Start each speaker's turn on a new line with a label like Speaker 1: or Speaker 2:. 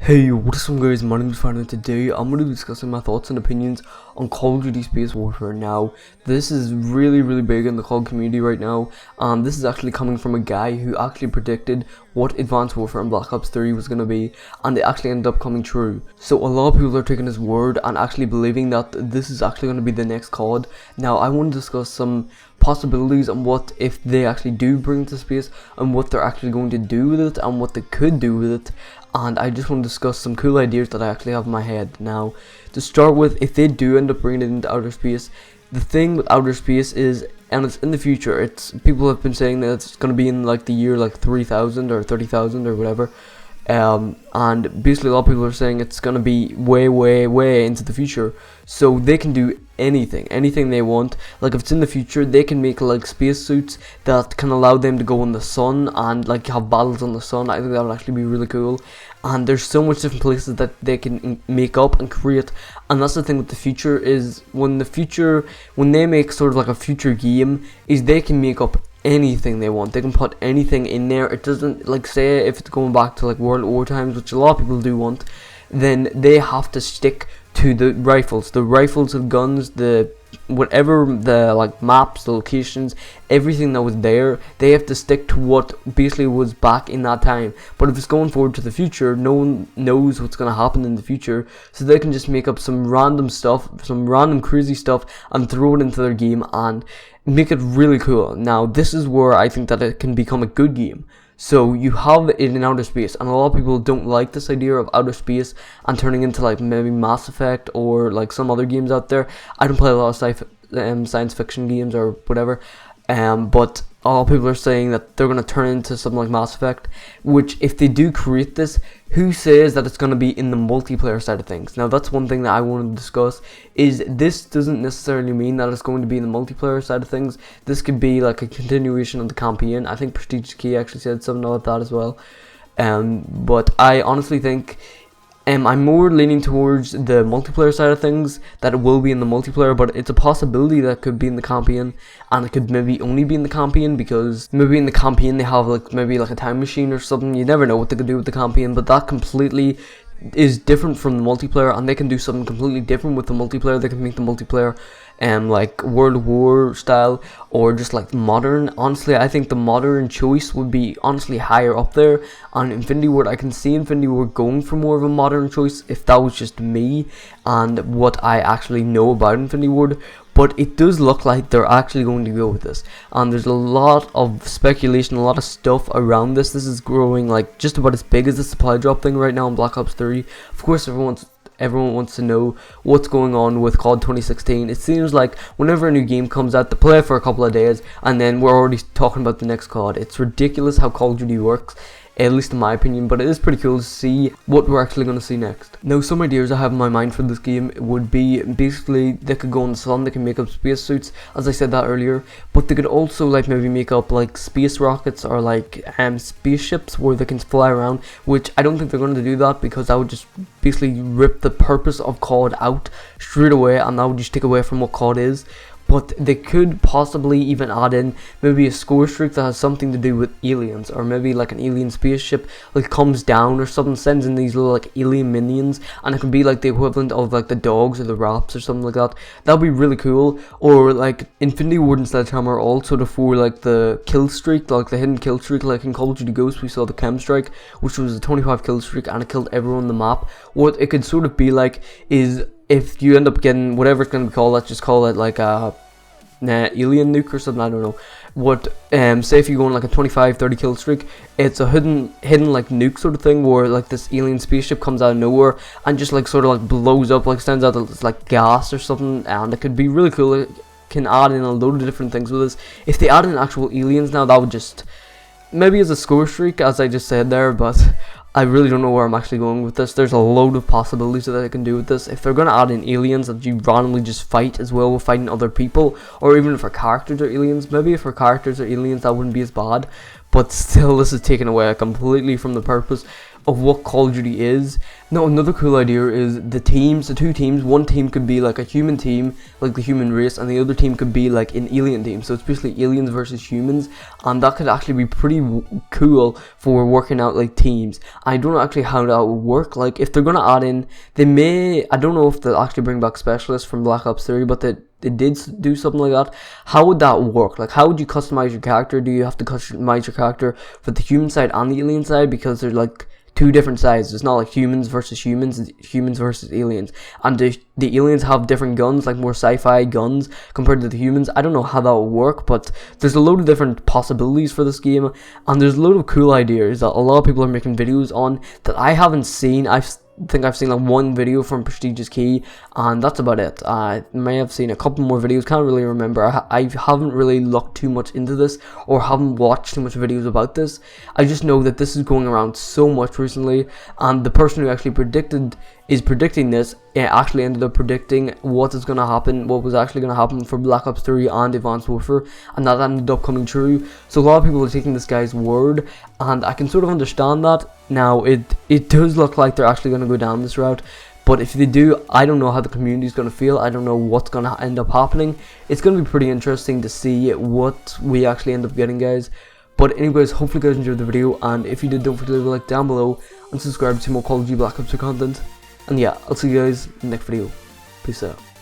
Speaker 1: Hey, what's up guys, my name is Fran and today I'm going to be discussing my thoughts and opinions on Call of Duty Space Warfare. Now, this is really big in the COD community right now, and this is actually coming from a guy who actually predicted what Advanced Warfare and Black Ops 3 was going to be, and it actually ended up coming true. So a lot of people are taking his word and actually believing that this is actually going to be the next COD. Now, I want to discuss some possibilities and what if they actually do bring it to space, and what they're actually going to do with it, and what they could do with it. And I just want to discuss some cool ideas that I actually have in my head. Now, to start with, if they do end up bringing it into outer space, the thing with outer space is, and it's in the future, it's people have been saying that it's going to be in like the year like 3000 or 30,000 or whatever. And basically a lot of people are saying it's going to be way into the future, so they can do anything they want. Like if it's in the future, they can make like spacesuits that can allow them to go in the sun and like have battles on the sun. I think that would actually be really cool, and there's so much different places that they can make up and create. And that's the thing with the future, is when they make sort of like a future game, is they can make up anything they want. They can put anything in there. It doesn't, like, say if it's going back to like World War times, which a lot of people do want, then they have to stick to the rifles and guns, the whatever, the like maps, the locations, everything that was there. They have to stick to what basically was back in that time. But if it's going forward to the future, no one knows what's going to happen in the future, so they can just make up some random stuff, some random crazy stuff, and throw it into their game and make it really cool. Now, this is where I think that it can become a good game. So you have it in outer space, and a lot of people don't like this idea of outer space and turning into like maybe Mass Effect or like some other games out there. I don't play a lot of science fiction games or whatever, but a lot of people are saying that they're going to turn into something like Mass Effect, which if they do create this, who says that it's going to be in the multiplayer side of things? Now, that's one thing that I want to discuss, is this doesn't necessarily mean that it's going to be in the multiplayer side of things. This could be like a continuation of the campaign. I think Prestige Key actually said something about that as well. But I honestly think I'm more leaning towards the multiplayer side of things, that it will be in the multiplayer, but it's a possibility that it could be in the campaign, and it could maybe only be in the campaign because maybe in the campaign they have like maybe like a time machine or something. You never know what they could do with the campaign, but that completely is different from the multiplayer, and they can do something completely different with the multiplayer. They can make the multiplayer like World War style, or just like modern. Honestly, I think the modern choice would be honestly higher up there. On Infinity Ward, I can see Infinity Ward going for more of a modern choice if that was just me and what I actually know about Infinity Ward. But it does look like they're actually going to go with this, and there's a lot of speculation, a lot of stuff around this. This is growing like just about as big as the supply drop thing right now in Black Ops 3. Of course, everyone wants to know what's going on with COD 2016. It seems like whenever a new game comes out, they play it for a couple of days, and then we're already talking about the next COD. It's ridiculous how Call of Duty works, at least in my opinion, but it is pretty cool to see what we're actually going to see next. Now, some ideas I have in my mind for this game would be basically they could go in the sun, they can make up spacesuits, as I said that earlier, but they could also like maybe make up like space rockets or like spaceships where they can fly around, which I don't think they're going to do that, because that would just basically rip the purpose of COD out straight away, and that would just take away from what COD is. But they could possibly even add in maybe a score streak that has something to do with aliens, or maybe like an alien spaceship like comes down or something, sends in these little like alien minions, and it could be like the equivalent of like the dogs or the rats or something like that. That would be really cool. Or like Infinity Ward and Sledgehammer also for like the kill streak, like the hidden kill streak. Like in Call of Duty Ghosts, we saw the Chem Strike, which was a 25 kill streak, and it killed everyone on the map. What it could sort of be like is, if you end up getting whatever it's going to be called, let's just call it like a alien nuke or something, I don't know what, say if you go on like a 25-30 kill streak, it's a hidden like nuke sort of thing, where like this alien spaceship comes out of nowhere and just like sort of like blows up, like sends out it's like gas or something, and it could be really cool. It can add in a load of different things with this. If they add in actual aliens now, that would just maybe as a score streak, as I just said there, but I really don't know where I'm actually going with this. There's a load of possibilities that they can do with this. If they're going to add in aliens that you randomly just fight as well with fighting other people, or even if our characters are aliens, maybe if our characters are aliens that wouldn't be as bad, but still this is taken away completely from the purpose of what Call of Duty is. Now another cool idea is the teams, the two teams. One team could be like a human team, like the human race, and the other team could be like an alien team. So it's basically aliens versus humans, and that could actually be pretty cool for working out like teams. I don't know actually how that would work. Like if they're gonna add in, they may. I don't know if they'll actually bring back specialists from Black Ops 3, but they did do something like that. How would that work? Like how would you customize your character? Do you have to customize your character for the human side and the alien side, because they're like two different sides? It's not like humans versus humans, it's humans versus aliens, and the aliens have different guns, like more sci-fi guns compared to the humans. I don't know how that will work, but there's a load of different possibilities for this game, and there's a load of cool ideas that a lot of people are making videos on that I haven't seen. I think I've seen like one video from Prestigious Key, and that's about it. I may have seen a couple more videos, can't really remember. I haven't really looked too much into this, or haven't watched too much videos about this. I just know that this is going around so much recently, and the person who actually is predicting this, actually ended up predicting what is going to happen, what was actually going to happen for Black Ops 3 and Advanced Warfare, and that ended up coming true. So a lot of people are taking this guy's word, and I can sort of understand that. Now it does look like they're actually going to go down this route, but if they do, I don't know how the community is going to feel. I don't know what's going to end up happening. It's going to be pretty interesting to see what we actually end up getting, guys. But anyways, hopefully you guys enjoyed the video, and if you did, don't forget to leave a like down below and subscribe to more Call of Duty Black Ops 2 content. And yeah, I'll see you guys in the next video. Peace out.